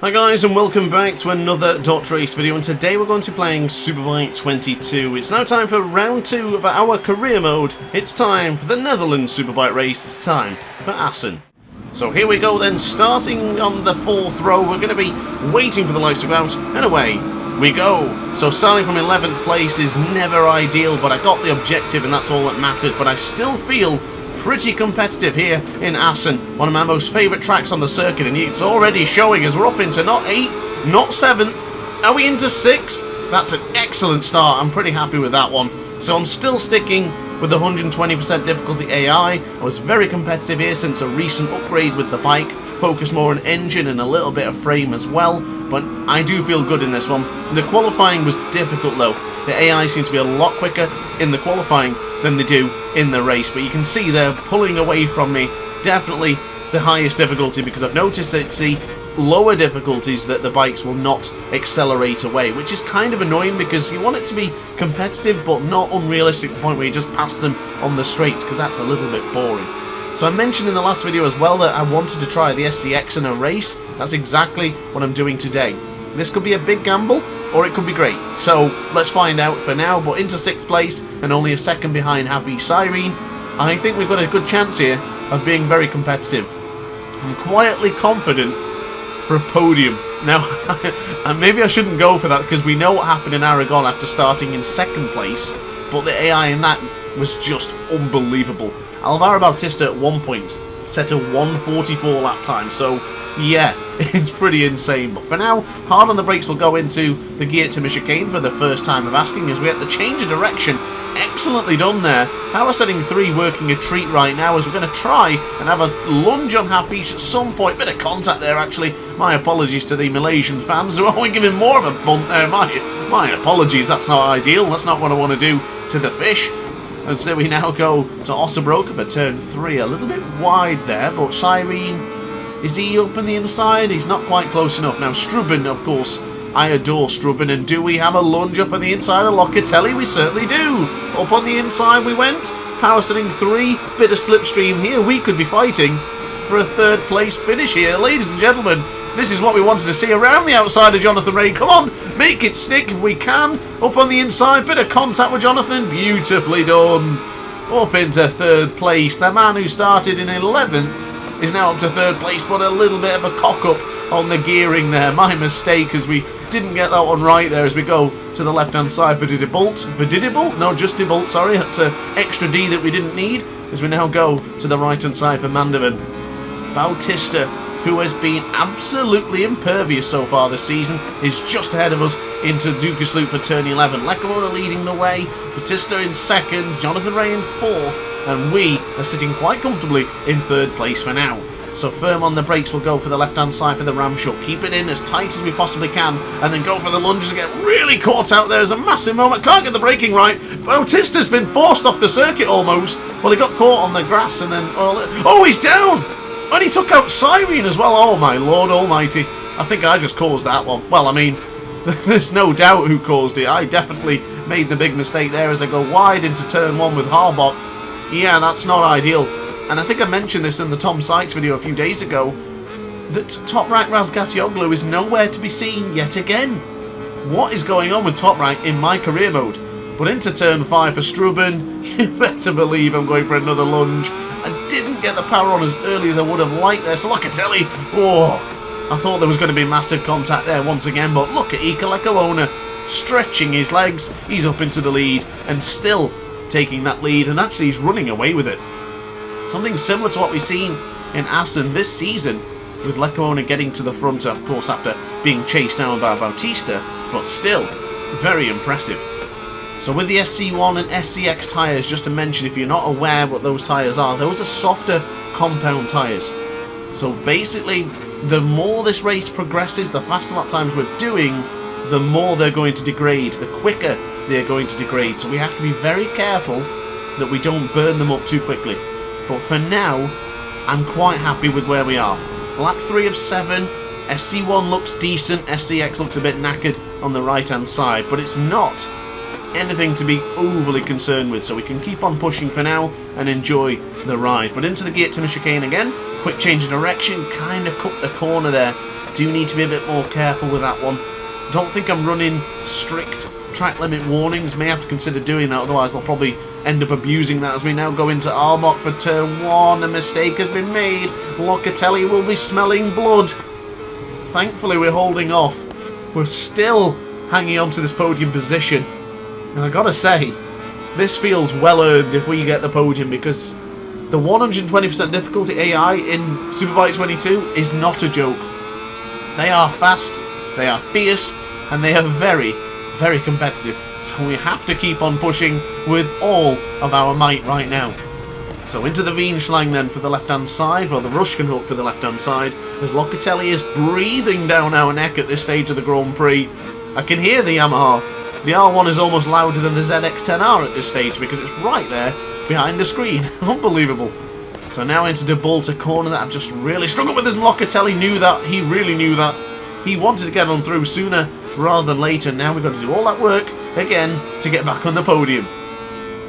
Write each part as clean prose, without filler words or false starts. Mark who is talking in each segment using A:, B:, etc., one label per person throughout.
A: Hi guys, and welcome back to another DrAce video, and today we're going to be playing Superbike 22. It's now time for round 2 of our career mode. It's time for the Netherlands Superbike race. It's time for Assen. So here we go then, starting on the 4th row. We're going to be waiting for the lights to go out, and away we go. So starting from 11th place is never ideal, but I got the objective and that's all that mattered. But I still feel pretty competitive here in Assen, one of my most favourite tracks on the circuit, and it's already showing as we're up into not 8th, not 7th, are we into 6th? That's an excellent start. I'm pretty happy with that one. So I'm still sticking with the 120% difficulty AI. I was very competitive here since a recent upgrade with the bike, focused more on engine and a little bit of frame as well, but I do feel good in this one. The qualifying was difficult though. The AI seems to be a lot quicker in the qualifying than they do in the race, but you can see they're pulling away from me. Definitely the highest difficulty, because I've noticed that it's the lower difficulties that the bikes will not accelerate away, which is kind of annoying because you want it to be competitive but not unrealistic to the point where you just pass them on the straights, because that's a little bit boring. So I mentioned in the last video as well that I wanted to try the SCX in a race. That's exactly what I'm doing today. This could be a big gamble, or it could be great. So let's find out for now. But into 6th place and only a second behind Havi Cyrene, I think we've got a good chance here of being very competitive. I'm quietly confident for a podium. Now, and maybe I shouldn't go for that because we know what happened in Aragon after starting in 2nd place, but the AI in that was just unbelievable. Alvaro Bautista at one point set a 1:44 lap time, so yeah, it's pretty insane. But for now, hard on the brakes will go into the gear to chicane for the first time of asking as we have to change of direction. Excellently done there. Power setting 3 working a treat right now as we're going to try and have a lunge on Hafiz at some point. Bit of contact there actually. My apologies to the Malaysian fans who are giving more of a bunt there. My apologies, that's not ideal. That's not what I want to do to the fish. And so we now go to Ossenbroek for turn 3. A little bit wide there, but Cyrene, is he up on the inside? He's not quite close enough. Now Strubben, of course, I adore Strubben. And do we have a lunge up on the inside of Locatelli? We certainly do. Up on the inside we went. Power setting 3. Bit of slipstream here. We could be fighting for a 3rd place finish here. Ladies and gentlemen, this is what we wanted to see around the outside of Jonathan Ray. Come on, make it stick if we can. Up on the inside, bit of contact with Jonathan. Beautifully done. Up into 3rd place. The man who started in 11th is now up to 3rd place, but a little bit of a cock-up on the gearing there. My mistake, as we didn't get that one right there as we go to the left-hand side for Didibult. For Didibult? No, just Dibult, sorry. That's an extra D that we didn't need, as we now go to the right-hand side for Mandovan. Bautista, who has been absolutely impervious so far this season, is just ahead of us into Dukersloop for turn 11. Leclerc leading the way, Bautista in 2nd, Jonathan Ray in 4th, and we are sitting quite comfortably in 3rd place for now. So firm on the brakes, we'll go for the left-hand side for the Ramshot. Keep it in as tight as we possibly can, and then go for the lunges and get really caught out there. There's a massive moment. Can't get the braking right. Bautista's been forced off the circuit almost. Well, he got caught on the grass and then... Oh, he's down! And he took out Cyrene as well. Oh my lord almighty. I think I just caused that one. Well, I mean, there's no doubt who caused it. I definitely made the big mistake there as I go wide into turn 1 with Harbach. Yeah, that's not ideal. And I think I mentioned this in the Tom Sykes video a few days ago, that Toprak Razgatlioglu is nowhere to be seen yet again. What is going on with Toprak in my career mode? But into turn 5 for Strubben. You better believe I'm going for another lunge. I didn't get the power on as early as I would have liked there. So Locatelli, oh, I thought there was going to be massive contact there once again, but look at Ika Lekawona stretching his legs. He's up into the lead and still taking that lead, and actually he's running away with it. Something similar to what we've seen in Assen this season, with Lekawona getting to the front, of course, after being chased down by Bautista, but still very impressive. So with the SC1 and SCX tyres, just to mention if you're not aware what those tyres are, those are softer compound tyres. So basically, the more this race progresses, the faster lap times we're doing, the more they're going to degrade, the quicker they're going to degrade. So we have to be very careful that we don't burn them up too quickly. But for now, I'm quite happy with where we are. Lap 3 of 7, SC1 looks decent, SCX looks a bit knackered on the right hand side, but it's not anything to be overly concerned with, so we can keep on pushing for now and enjoy the ride. But into the gear to chicane again, quick change of direction, kind of cut the corner there do need to be a bit more careful with that one. I don't think I'm running strict track limit warnings. May have to consider doing that, otherwise I'll probably end up abusing that as we now go into Arbok for turn 1. A mistake has been made. Locatelli will be smelling blood. Thankfully we're holding off. We're still hanging on to this podium position. And I gotta say, this feels well earned if we get the podium, because the 120% difficulty AI in Superbike 22 is not a joke. They are fast, they are fierce, and they are very, very competitive. So we have to keep on pushing with all of our might right now. So into the Wienschlang then for the left-hand side, or the Rushkenhook for the left-hand side, as Locatelli is breathing down our neck at this stage of the Grand Prix. I can hear the Yamaha. The R1 is almost louder than the ZX-10R at this stage because it's right there behind the screen. Unbelievable. So now into De Bolt, a corner that I've just really struggled with, as Locatelli knew that. He really knew that. He wanted to get on through sooner rather than later. Now we've got to do all that work again to get back on the podium.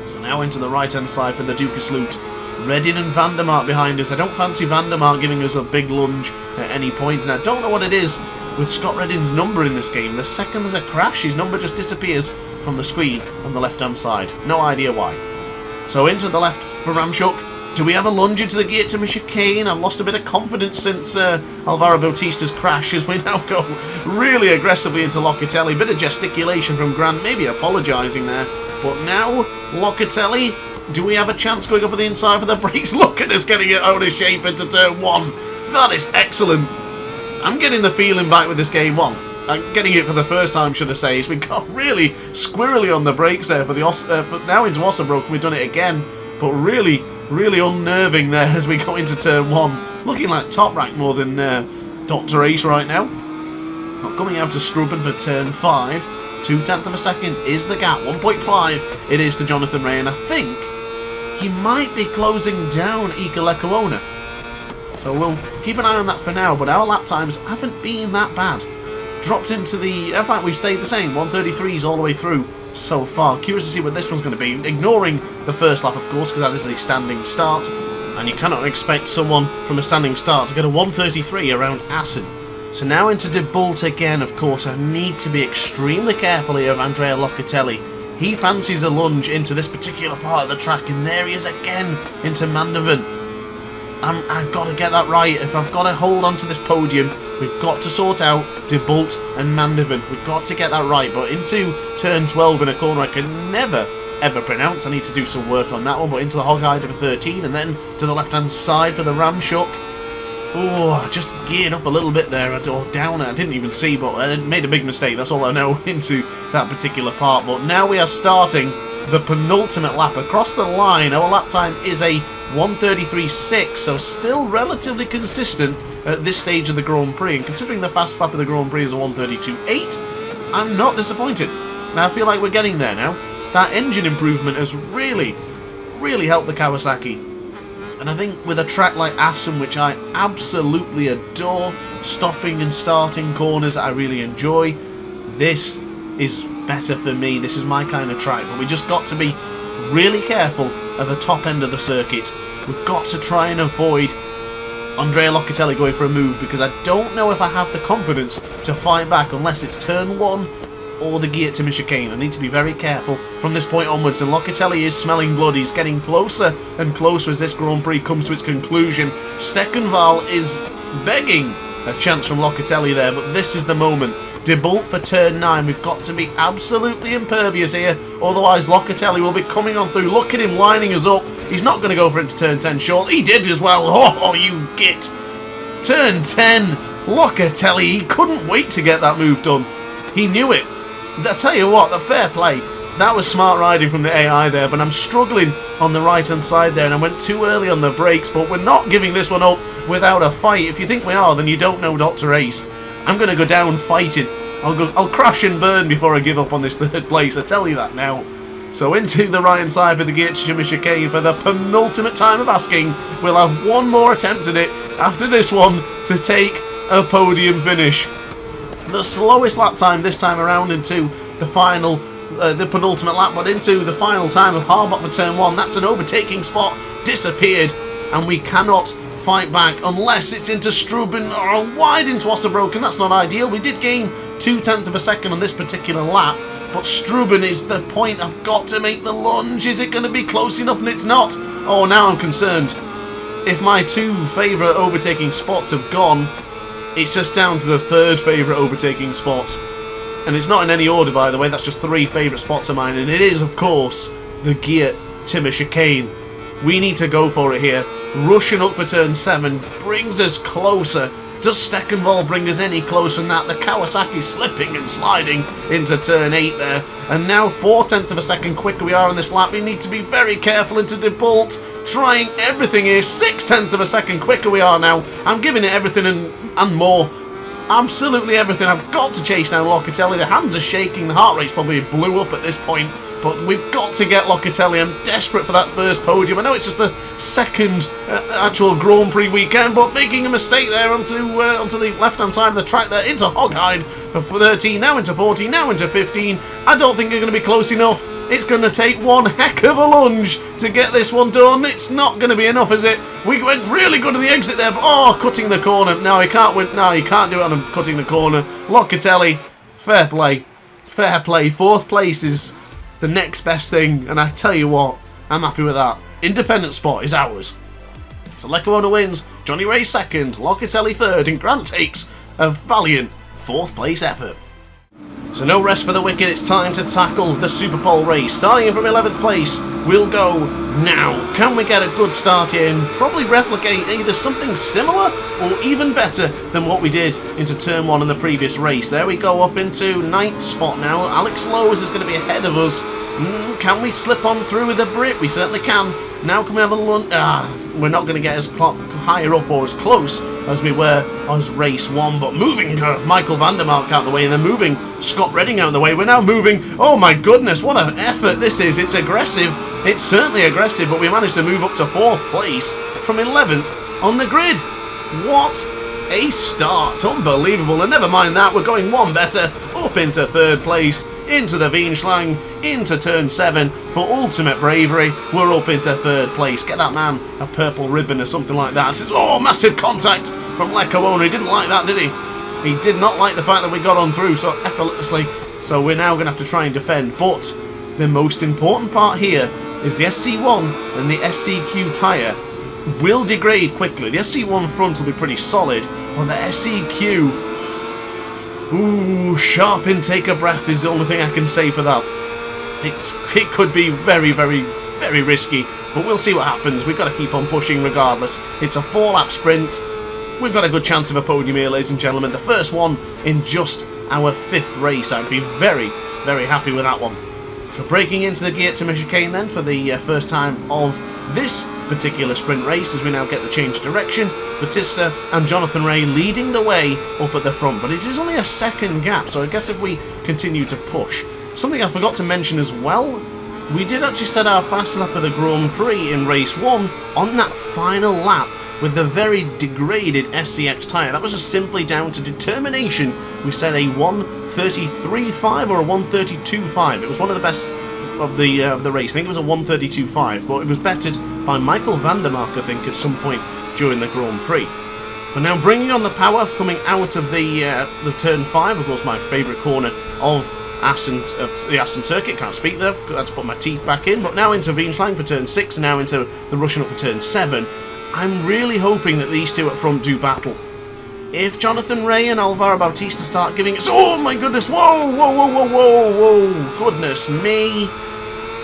A: So now into the right-hand side for the Duke of Sloot. Reddin and Van der Mark behind us. I don't fancy Van der Mark giving us a big lunge at any point, and I don't know what it is with Scott Reddin's number in this game. The second there's a crash, his number just disappears from the screen on the left-hand side. No idea why. So into the left for Ramchuk. Do we have a lunge into the gear to chicane? I've lost a bit of confidence since Alvaro Bautista's crash, as we now go really aggressively into Locatelli. Bit of gesticulation from Grant, maybe apologising there. But now, Locatelli, do we have a chance going up on the inside for the brakes? Look at us getting it out of shape into turn 1. That is excellent. I'm getting the feeling back with this game. Well, I'm getting it for the first time, should I say. We got really squirrely on the brakes there for now into Ossenbrook. We've done it again, but really unnerving there as we go into turn 1. Looking like top rank more than DrAce right now. Not coming out to Strubben for turn 5. 0.2 of a second is the gap. 1.5 it is to Jonathan Ray, and I think he might be closing down Ika Lekuona. So we'll keep an eye on that for now, but our lap times haven't been that bad. Dropped into the... In fact, we've stayed the same. 133s all the way through so far. Curious to see what this one's going to be. Ignoring the first lap, of course, because that is a standing start. And you cannot expect someone from a standing start to get a 133 around Assen. So now into De Bolt again, of course. I need to be extremely careful here of Andrea Locatelli. He fancies a lunge into this particular part of the track, and there he is again into Mandervan. I've got to get that right. If I've got to hold on to this podium, we've got to sort out De Bolt and Mandervan. We've got to get that right. But into turn 12 in a corner I can never, ever pronounce. I need to do some work on that one. But into the Hog-Eye for 13, and then to the left-hand side for the Ramchuk. Oh, I just geared up a little bit there, or down. I didn't even see, but I made a big mistake. That's all I know into that particular part. But now we are starting the penultimate lap across the line. Our lap time is a 1:33.6, so still relatively consistent at this stage of the Grand Prix. And considering the fast lap of the Grand Prix is a 1:32.8, I'm not disappointed. Now I feel like we're getting there now. That engine improvement has really helped the Kawasaki. And I think with a track like Assen, which I absolutely adore, stopping and starting corners I really enjoy, this is better for me. This is my kind of track. But we just got to be really careful at the top end of the circuit. We've got to try and avoid Andrea Locatelli going for a move, because I don't know if I have the confidence to fight back unless it's turn 1 or the gear to chicane. I need to be very careful from this point onwards, and Locatelli is smelling blood. He's getting closer and closer as this Grand Prix comes to its conclusion. Steckenval is begging a chance from Locatelli there, but this is the moment. De Bolt for turn 9. We've got to be absolutely impervious here, otherwise Locatelli will be coming on through. Look at him lining us up. He's not going to go for it to turn 10 short. He did as well. Oh, you git. Turn 10. Locatelli, he couldn't wait to get that move done. He knew it. I tell you what, the fair play. That was smart riding from the AI there, but I'm struggling on the right-hand side there, and I went too early on the brakes, but we're not giving this one up without a fight. If you think we are, then you don't know DrAce. I'm going to go down fighting. I'll crash and burn before I give up on this third place, I tell you that now. So into the right-hand side for the gear to chicane for the penultimate time of asking. We'll have one more attempt at it after this one to take a podium finish. The slowest lap time this time around into the final, the penultimate lap, but into the final time of Harbach for turn 1. That's an overtaking spot, disappeared, and we cannot fight back unless it's into Struben or wide into Ossenbroken. That's not ideal. We did gain 0.2 of a second on this particular lap, but Struben is the point. I've got to make the lunge. Is it going to be close enough? And it's not. Oh, now I'm concerned. If my 2 favourite overtaking spots have gone, it's just down to the 3rd favourite overtaking spot. And it's not in any order, by the way. That's just 3 favourite spots of mine. And it is, of course, the Geert Timmer chicane. We need to go for it here. Rushing up for turn 7 brings us closer. Does Steckenwald bring us any closer than that? The Kawasaki slipping and sliding into turn 8 there. And now 0.4 of a second quicker we are on this lap. We need to be very careful into De Bolt. Trying everything here. 0.6 of a second quicker we are now. I'm giving it everything and more. Absolutely everything. I've got to chase down Locatelli. The hands are shaking. The heart rate's probably blew up at this point. But we've got to get Locatelli. I'm desperate for that first podium. I know it's just the second actual Grand Prix weekend, but making a mistake there onto the left-hand side of the track there, into Hogheide for 13, now into 14, now into 15. I don't think they're going to be close enough. It's going to take one heck of a lunge to get this one done. It's not going to be enough, is it? We went really good at the exit there, but oh, cutting the corner. No, he can't win. No, he can't do it on cutting the corner. Locatelli, fair play. Fair play. 4th place is the next best thing, and I tell you what, I'm happy with that. Independent spot is ours. So Leclerc wins, Johnny Ray 2nd, Locatelli 3rd, and Grant takes a valiant 4th place effort. So no rest for the wicked, it's time to tackle the SUPERPOLE race. Starting from 11th place, we'll go now. Can we get a good start here and probably replicate either something similar or even better than what we did into turn 1 in the previous race? There we go, up into 9th spot now. Alex Lowe's is going to be ahead of us. Can we slip on through with a Brit? We certainly can. Now can we have a lunge? We're not going to get as higher up or as close as we were as race 1, but moving Michael van der Mark out of the way and then moving Scott Redding out of the way. We're now moving, oh my goodness, what an effort this is. It's aggressive, it's certainly aggressive, but we managed to move up to 4th place from 11th on the grid. What a start, unbelievable. And never mind that, we're going one better, up into 3rd place, into the Wienschlang, into turn 7 for ultimate bravery. We're up into 3rd place. Get that man a purple ribbon or something like that. It says, oh, massive contact from Leclerc. He didn't like that, did he? He did not like the fact that we got on through so effortlessly. So we're now going to have to try and defend. But the most important part here is the SC1 and the SCQ tyre will degrade quickly. The SC1 front will be pretty solid, but the SCQ, ooh, sharp intake of breath is the only thing I can say for that. It could be very, very, very risky, but we'll see what happens. We've got to keep on pushing regardless. It's a 4-lap sprint. We've got a good chance of a podium here, ladies and gentlemen. The first one in just our 5th race. I'd be very, very happy with that one. So breaking into the Geert Timmer chicane then for the first time of this particular sprint race as we now get the change of direction. Batista and Jonathan Ray leading the way up at the front, but it is only a 2nd gap, so I guess if we continue to push. Something I forgot to mention as well, we did actually set our fastest lap of the Grand Prix in race 1 on that final lap with the very degraded SCX tyre. That was just simply down to determination. We set a 1:33.5 or a 1:32.5. It was one of the best of the race. I think it was a 1:32.5, but it was bettered by Michael van der Mark, I think, at some point during the Grand Prix. But now bringing on the power coming out of the turn 5, of course my favourite corner of Assen, the Assen circuit. Can't speak there, I had to put my teeth back in. But now into Wienschlang for turn 6, and now into the rushing up for turn 7. I'm really hoping that these two up front do battle. If Jonathan Ray and Alvaro Bautista start giving us... Oh my goodness, whoa, whoa, whoa, whoa, whoa, whoa, goodness me.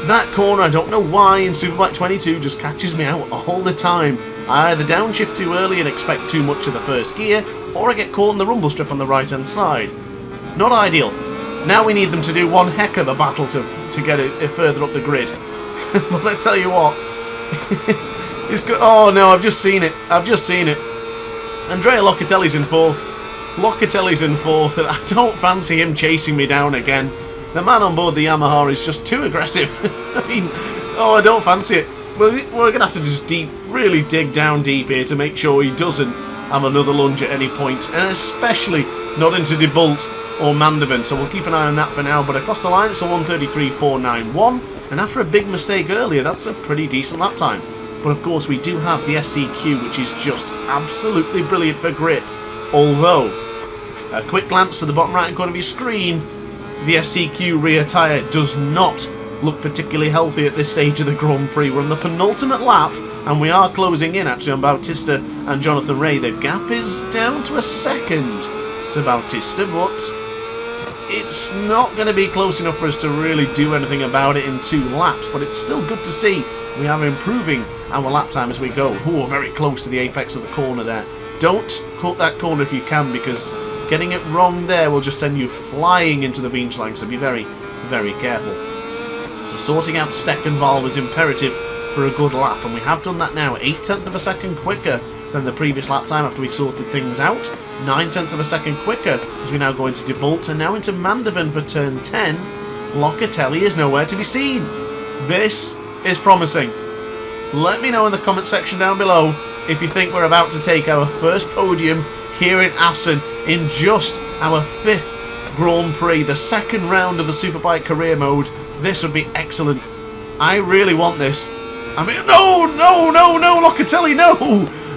A: That corner, I don't know why, in Superbike 22 just catches me out all the time. I either downshift too early and expect too much of the first gear, or I get caught in the rumble strip on the right hand side. Not ideal. Now we need them to do one heck of a battle to get it further up the grid. But let's tell you what, it's good. Oh no, I've just seen it. I've just seen it. Andrea Locatelli's in 4th. Locatelli's in 4th, and I don't fancy him chasing me down again. The man on board the Yamaha is just too aggressive. I mean, oh, I don't fancy it. We're going to have to just really dig down deep here to make sure he doesn't have another lunge at any point, and especially not into De Bolt or Manderman, so we'll keep an eye on that for now. But across the line, it's a 1:33.491, and after a big mistake earlier, that's a pretty decent lap time. But of course we do have the SCQ, which is just absolutely brilliant for grip. Although, a quick glance to the bottom right hand corner of your screen, the SCQ rear tyre does not look particularly healthy at this stage of the Grand Prix. We're on the penultimate lap, and we are closing in actually on Bautista and Jonathan Rea. The gap is down to a second to Bautista, but it's not going to be close enough for us to really do anything about it in 2 laps, but it's still good to see we are improving our lap time as we go. Ooh, very close to the apex of the corner there. Don't cut that corner if you can, because getting it wrong there will just send you flying into the Windschlag, so be very, very careful. So sorting out Steckenval was imperative for a good lap, and we have done that now. 0.8 of a second quicker than the previous lap time after we sorted things out. 0.9 of a second quicker as we now go into De Bolt and now into Mandervan for turn 10. Locatelli is nowhere to be seen. This is promising. Let me know in the comment section down below if you think we're about to take our first podium here in Assen in just our 5th Grand Prix, the 2nd round of the Superbike career mode. This would be excellent. I really want this. I mean, no, Locatelli, no!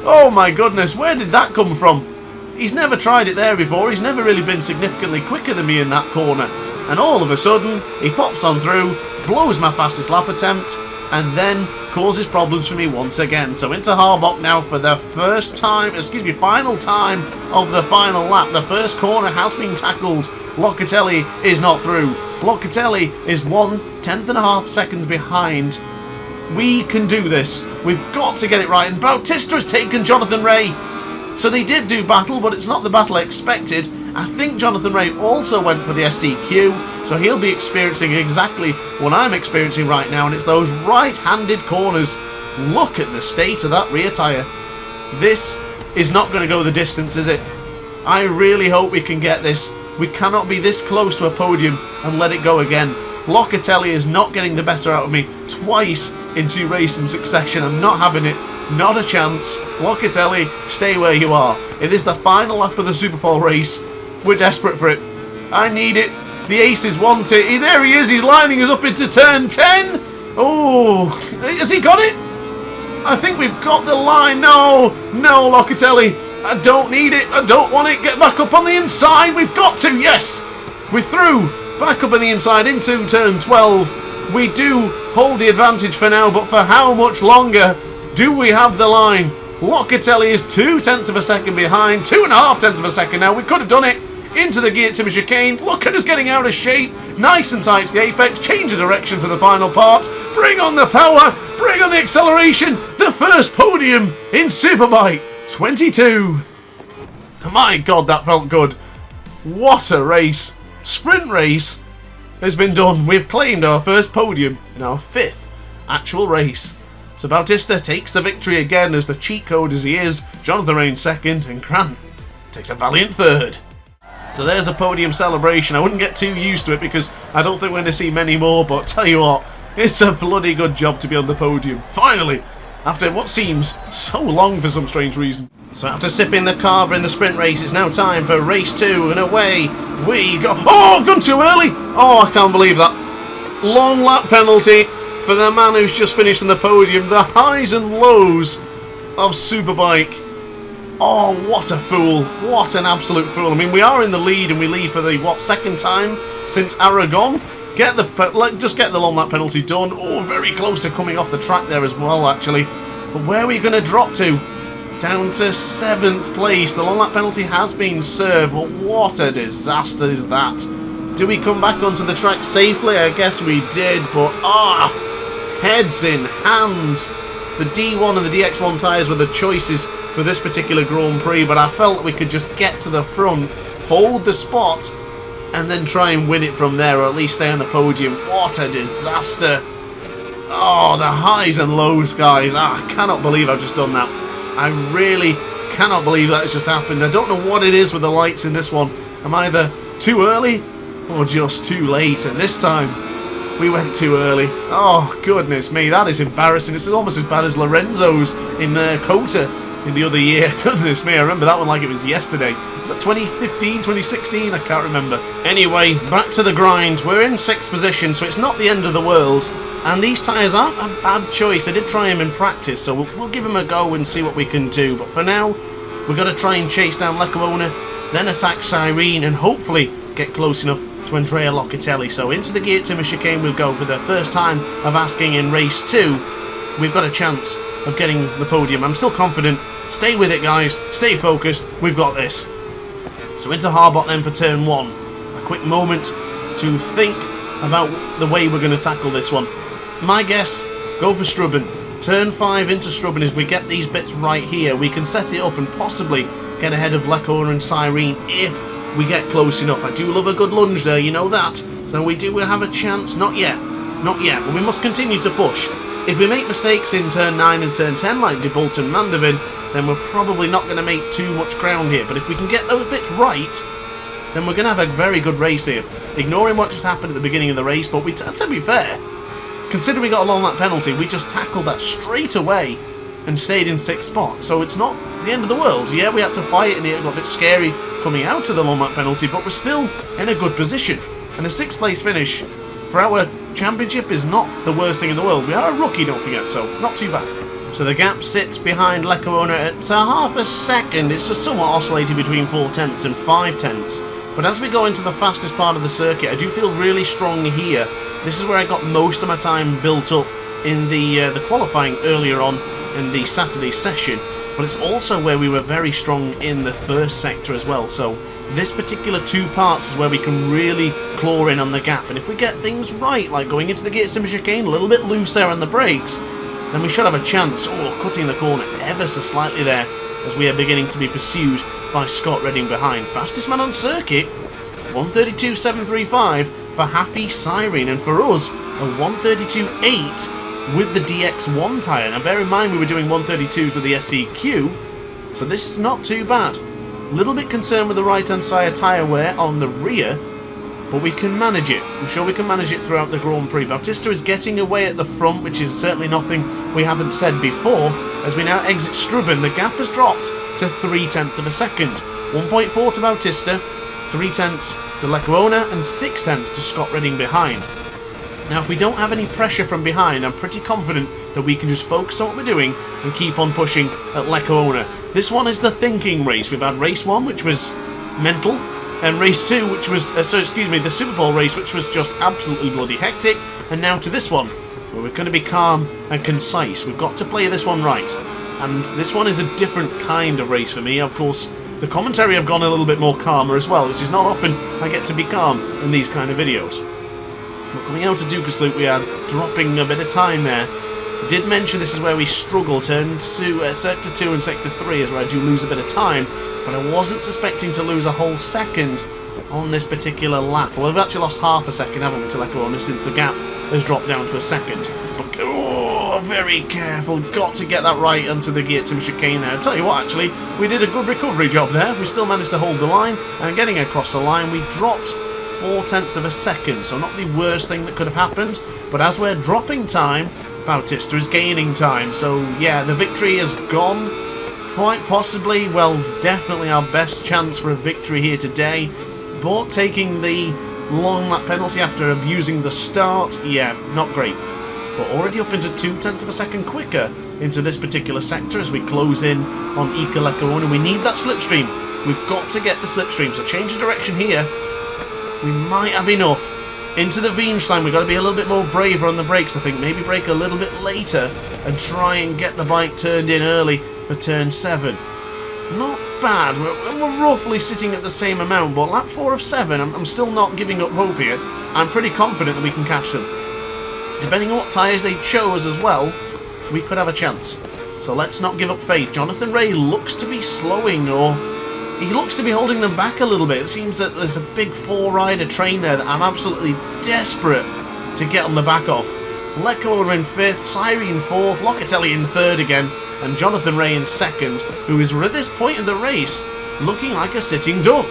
A: Oh my goodness, where did that come from? He's never tried it there before. He's never really been significantly quicker than me in that corner. And all of a sudden, he pops on through, blows my fastest lap attempt, and then causes problems for me once again. So into Harbock now for the final time of the final lap. The first corner has been tackled. Locatelli is not through. Locatelli is 1/10.5 seconds behind. We can do this. We've got to get it right. And Bautista has taken Jonathan Rea. So they did do battle, but it's not the battle I expected. I think Jonathan Rea also went for the SCQ, so he'll be experiencing exactly what I'm experiencing right now, and it's those right-handed corners. Look at the state of that rear tyre. This is not going to go the distance, is it? I really hope we can get this. We cannot be this close to a podium and let it go again. Locatelli is not getting the better out of me twice in 2 races in succession. I'm not having it. Not a chance. Locatelli, stay where you are. It is the final lap of the SUPERPOLE race. We're desperate for it. I need it. The aces want it. There he is. He's lining us up into turn 10. Oh, has he got it? I think we've got the line. No, Locatelli. I don't need it. I don't want it. Get back up on the inside. We've got to. Yes. We're through. Back up on the inside into turn 12. We do hold the advantage for now, but for how much longer do we have the line? Locatelli is 0.2 of a second behind. 2.5 of a second now. We could have done it. Into the gear to chicane. Look at us getting out of shape. Nice and tight to the apex. Change of direction for the final part. Bring on the power. Bring on the acceleration. The first podium in Superbike 22. My God, that felt good. What a race. Sprint race has been done. We've claimed our first podium in our 5th actual race. So Bautista takes the victory again as the cheat code as he is. Jonathan Rea 2nd and Grant takes a valiant 3rd. So there's a podium celebration. I wouldn't get too used to it because I don't think we're going to see many more, but tell you what, it's a bloody good job to be on the podium. Finally, after what seems so long for some strange reason. So after sipping the carver in the sprint race, it's now time for race 2, and away we go. Oh, I've gone too early! Oh, I can't believe that. Long lap penalty for the man who's just finished on the podium. The highs and lows of Superbike. Oh, what a fool. What an absolute fool. I mean, we are in the lead, and we lead for the, 2nd time since Aragon? Just get the long lap penalty done. Oh, very close to coming off the track there as well, actually. But where are we going to drop to? Down to 7th place. The long lap penalty has been served, but what a disaster is that. Do we come back onto the track safely? I guess we did, but heads in hands. The D1 and the DX1 tyres were the choices for this particular Grand Prix, but I felt that we could just get to the front, hold the spot, and then try and win it from there, or at least stay on the podium. What a disaster. Oh, the highs and lows, guys. I cannot believe I've just done that. I really cannot believe that has just happened. I don't know what it is with the lights in this one. I'm either too early or just too late, and this time we went too early. Oh, goodness me, that is embarrassing. This is almost as bad as Lorenzo's in Cota in the other year. Goodness me, I remember that one like it was yesterday. Was that 2015, 2016? I can't remember. Anyway, back to the grind. We're in 6th position, so it's not the end of the world. And these tyres aren't a bad choice. I did try them in practice, so we'll give them a go and see what we can do. But for now, we've got to try and chase down Lecuona, then attack Cyrene, and hopefully get close enough to Andrea Locatelli. So into the gear timber chicane we'll go for the first time of asking in race 2. We've got a chance of getting the podium. I'm still confident. Stay with it, guys. Stay focused. We've got this. So into Harbot then for turn 1. A quick moment to think about the way we're going to tackle this one. My guess, go for Strubben. Turn 5 into Strubben as we get these bits right here. We can set it up and possibly get ahead of Lecuona and Cyrene if we get close enough. I do love a good lunge there, you know that. So we do have a chance. Not yet. Not yet. But we must continue to push. If we make mistakes in turn 9 and turn 10 like De Bolt and Mandevin, then we're probably not going to make too much ground here. But if we can get those bits right, then we're going to have a very good race here. Ignoring what just happened at the beginning of the race, but to be fair, considering we got a long lap penalty, we just tackled that straight away and stayed in 6th spot. So it's not the end of the world. Yeah, we had to fight and it got a bit scary coming out of the long lap penalty, but we're still in a good position. And a 6th place finish for our championship is not the worst thing in the world. We are a rookie, don't forget, so not too bad. So the gap sits behind Lecuona at half a second. It's just somewhat oscillating between 4/10 and 5/10. But as we go into the fastest part of the circuit, I do feel really strong here. This is where I got most of my time built up in the qualifying earlier on in the Saturday session. But it's also where we were very strong in the first sector as well. So this particular 2 parts is where we can really claw in on the gap. And if we get things right, like going into the gear timber chicane, a little bit loose there on the brakes, then we should have a chance. Oh, cutting the corner ever so slightly there as we are beginning to be pursued by Scott Redding behind. Fastest man on circuit, 1:32.735 for Haffy Cyrene, and for us, a 1:32.8 with the DX1 tyre. Now bear in mind we were doing 1:32s with the SEQ, so this is not too bad. Little bit concerned with the right hand side tyre wear on the rear, but we can manage it. I'm sure we can manage it throughout the Grand Prix. Bautista is getting away at the front, which is certainly nothing we haven't said before. As we now exit Strubben, the gap has dropped to 0.3 of a second. 1.4 to Bautista, 0.3 to Lecuona, and 0.6 to Scott Redding behind. Now, if we don't have any pressure from behind, I'm pretty confident that we can just focus on what we're doing and keep on pushing at Lecuona. This one is the thinking race. We've had race 1, which was mental, and race 2, which was, the SuperPole race, which was just absolutely bloody hectic, and now to this one, where we're going to be calm and concise. We've got to play this one right, and this one is a different kind of race for me. Of course, the commentary have gone a little bit more calmer as well, which is not often I get to be calm in these kind of videos. But coming out of Dukas Loop, we are dropping a bit of time there. I did mention this is where we struggle. Turn to Sector 2 and Sector 3 is where I do lose a bit of time, but I wasn't suspecting to lose a whole second on this particular lap. Well, we've actually lost half a second, haven't we, to Lecuona, since the gap has dropped down to a second. But, oh, very careful. Got to get that right onto the gear timber chicane there. I'll tell you what, actually, we did a good recovery job there. We still managed to hold the line, and getting across the line, we dropped 0.4 of a second, so not the worst thing that could have happened. But as we're dropping time, Bautista is gaining time. So, yeah, the victory has gone. Quite possibly, well, definitely our best chance for a victory here today. But taking the long lap penalty after abusing the start, yeah, not great. But already up into 0.2 of a second quicker into this particular sector as we close in on Iker Lecuona. We need that slipstream. We've got to get the slipstream, so change of direction here. We might have enough. Into the Wienstein, we've got to be a little bit more braver on the brakes, I think. Maybe brake a little bit later and try and get the bike turned in early for turn 7. Not bad. We're roughly sitting at the same amount, but lap 4 of 7, I'm still not giving up hope here. I'm pretty confident that we can catch them. Depending on what tyres they chose as well, we could have a chance. So let's not give up faith. Jonathan Ray looks to be slowing, or he looks to be holding them back a little bit. It seems that there's a big 4-rider train there that I'm absolutely desperate to get on the back of. Lecuona in 5th, Cyrene 4th, Locatelli in 3rd again, and Jonathan Ray in 2nd, who is at this point in the race looking like a sitting duck.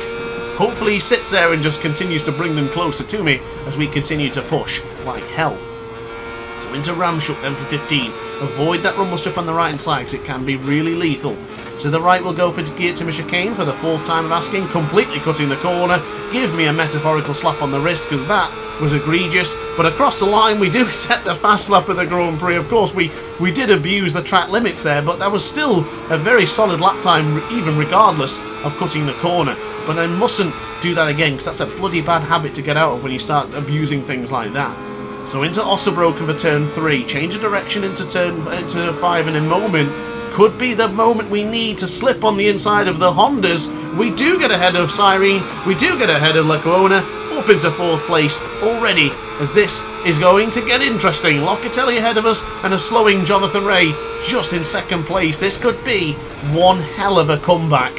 A: Hopefully he sits there and just continues to bring them closer to me as we continue to push like hell. So into Ramshook then for 15. Avoid that rumble strip on the right hand side because it can be really lethal. To the right, we'll go for Guillotine chicane for the 4th time of asking, completely cutting the corner. Give me a metaphorical slap on the wrist, because that was egregious. But across the line, we do set the fast lap of the Grand Prix. Of course, we did abuse the track limits there, but that was still a very solid lap time, even regardless of cutting the corner. But I mustn't do that again, because that's a bloody bad habit to get out of when you start abusing things like that. So into Ossenbroken for turn 3. Change of direction into 5 in a moment. Could be the moment we need to slip on the inside of the Hondas. We do get ahead of Cyrene. We do get ahead of Lacona. Up into 4th place already, as this is going to get interesting. Locatelli ahead of us and a slowing Jonathan Rea just in 2nd place. This could be one hell of a comeback.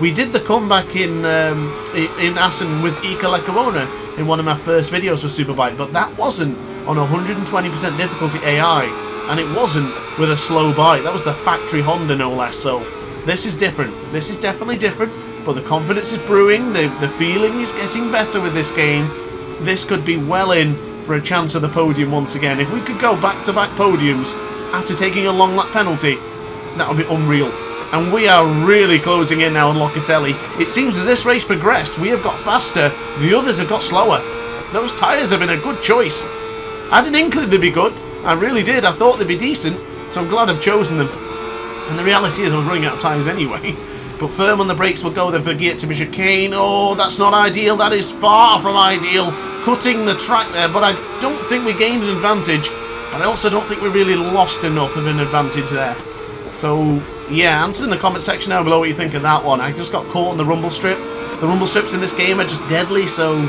A: We did the comeback in Assen with Ika Lacona in one of my first videos for Superbike, but that wasn't on 120% difficulty AI, and it wasn't with a slow bike. That was the factory Honda, no less. So this is different. This is definitely different, but the confidence is brewing. The feeling is getting better with this game. This could be well in for a chance of the podium once again. If we could go back-to-back podiums after taking a long lap penalty, that would be unreal. And we are really closing in now on Locatelli. It seems as this race progressed, we have got faster, the others have got slower. Those tyres have been a good choice. I had an inkling they'd be good. I really did. I thought they'd be decent, so I'm glad I've chosen them. And the reality is I was running out of tyres anyway. But firm on the brakes will go then for Guillotine chicane. Oh, that's not ideal. That is far from ideal. Cutting the track there, but I don't think we gained an advantage. But I also don't think we really lost enough of an advantage there. So, yeah, answer in the comment section down below what you think of that one. I just got caught on the rumble strip. The rumble strips in this game are just deadly, so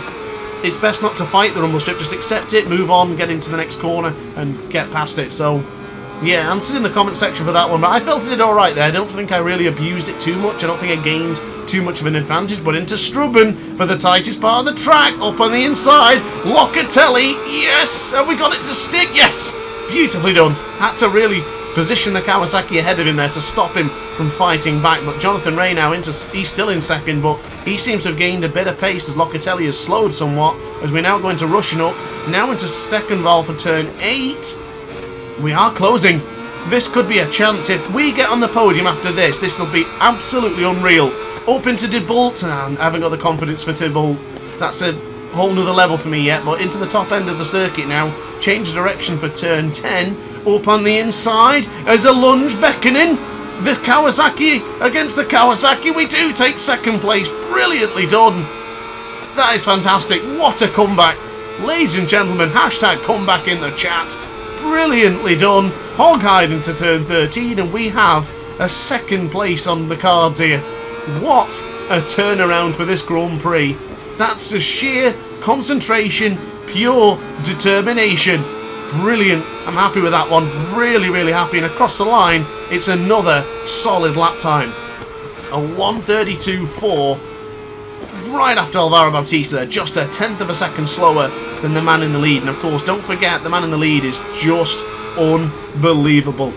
A: it's best not to fight the rumble strip. Just accept it, move on, get into the next corner, and get past it. So, yeah, answers in the comment section for that one. But I felt it did alright there. I don't think I really abused it too much. I don't think I gained too much of an advantage. But into Strubben for the tightest part of the track. Up on the inside. Locatelli. Yes! Have we got it to stick? Yes! Beautifully done. Had to really position the Kawasaki ahead of him there to stop him from fighting back. But Jonathan Rea now, he's still in 2nd, but he seems to have gained a bit of pace as Locatelli has slowed somewhat, as we're now going to rushing up. Now into Steckenval for turn 8. We are closing. This could be a chance. If we get on the podium after this, this will be absolutely unreal. Up into De Bolt, and I haven't got the confidence for De Bolt. That's a whole nother level for me yet, but into the top end of the circuit now. Change direction for turn 10. Up on the inside, as a lunge beckoning. The Kawasaki against the Kawasaki. We do take 2nd place. Brilliantly done. That is fantastic. What a comeback. Ladies and gentlemen, hashtag comeback in the chat. Brilliantly done. Hog-hide into turn 13, and we have a 2nd place on the cards here. What a turnaround for this Grand Prix. That's the sheer concentration, pure determination. Brilliant. I'm happy with that one. Really, really happy. And across the line, it's another solid lap time. A 1:32.4. Right after Alvaro Bautista there. Just a 1/10 of a second slower than the man in the lead. And of course, don't forget, the man in the lead is just unbelievable.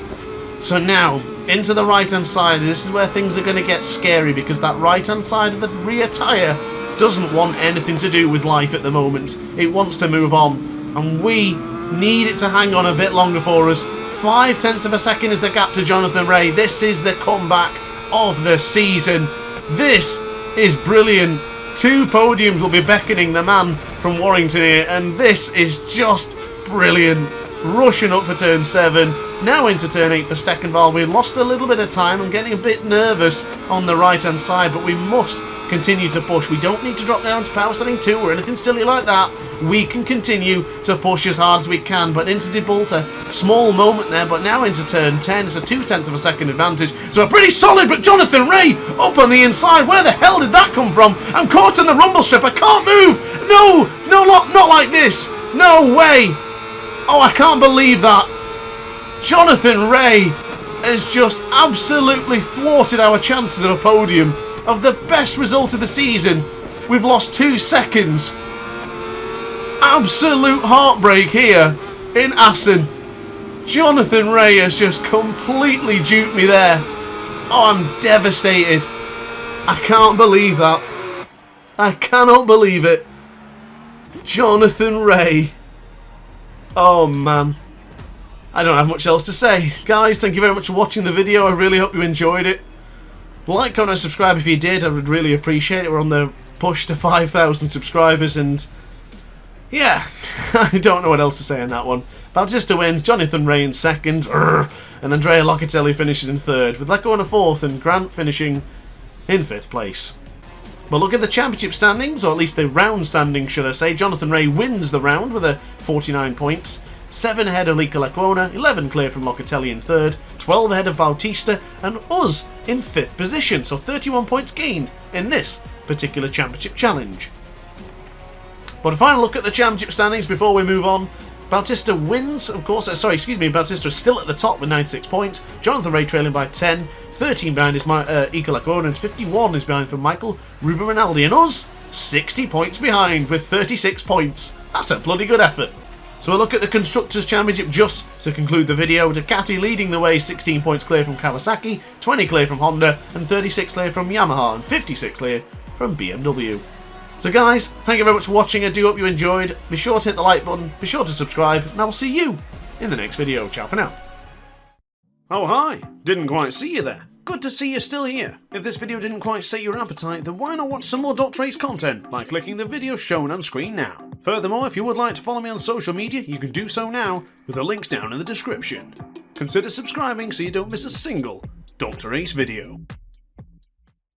A: So now, into the right-hand side. This is where things are going to get scary, because that right-hand side of the rear tyre doesn't want anything to do with life at the moment. It wants to move on. And we need it to hang on a bit longer for us. 0.5 of a second is the gap to Jonathan Rea. This is the comeback of the season. This is brilliant. 2 podiums will be beckoning the man from Warrington here, and this is just brilliant. Rushing up for turn 7. Now into turn 8 for Steckenval. We lost a little bit of time. I'm getting a bit nervous on the right-hand side, but we must continue to push. We don't need to drop down to power setting 2 or anything silly like that. We can continue to push as hard as we can. But into De Bolt, a small moment there, but now into turn 10. It's a 0.2 of a second advantage. So a pretty solid, but Jonathan Rea up on the inside. Where the hell did that come from? I'm caught in the rumble strip. I can't move. No, not like this. No way. Oh, I can't believe that. Jonathan Rea has just absolutely thwarted our chances of a podium, of the best result of the season. We've lost 2 seconds. Absolute heartbreak here in Assen. Jonathan Rea has just completely duped me there. Oh, I'm devastated. I can't believe that. I cannot believe it. Jonathan Rea. Oh man. I don't have much else to say. Guys, thank you very much for watching the video. I really hope you enjoyed it. Like, comment and subscribe if you did, I would really appreciate it. We're on the push to 5,000 subscribers and yeah, I don't know what else to say on that one. Bautista wins, Jonathan Ray in second, and Andrea Locatelli finishes in third, with Lecco in a fourth and Grant finishing in fifth place. But look at the championship standings, or at least the round standings should I say. Jonathan Ray wins the round with a 49 points, 7 ahead of Lica Lecuona, 11 clear from Locatelli in third, 12 ahead of Bautista, and us in fifth position, so 31 points gained in this particular championship challenge. But a final look at the championship standings before we move on. Bautista wins, of course. Bautista is still at the top with 96 points. Jonathan Ray trailing by 10. 13 behind is Lica Lecuona, and 51 is behind from Michael Ruben Rinaldi. And us, 60 points behind with 36 points. That's a bloody good effort. So we'll look at the Constructors' Championship just to conclude the video. Ducati leading the way, 16 points clear from Kawasaki, 20 clear from Honda, and 36 clear from Yamaha, and 56 clear from BMW. So guys, thank you very much for watching. I do hope you enjoyed. Be sure to hit the like button, be sure to subscribe, and I will see you in the next video. Ciao for now. Oh hi, didn't quite see you there. Good to see you're still here. If this video didn't quite set your appetite, then why not watch some more DrAce content by clicking the video shown on screen now. Furthermore, if you would like to follow me on social media, you can do so now with the links down in the description. Consider subscribing so you don't miss a single DrAce video.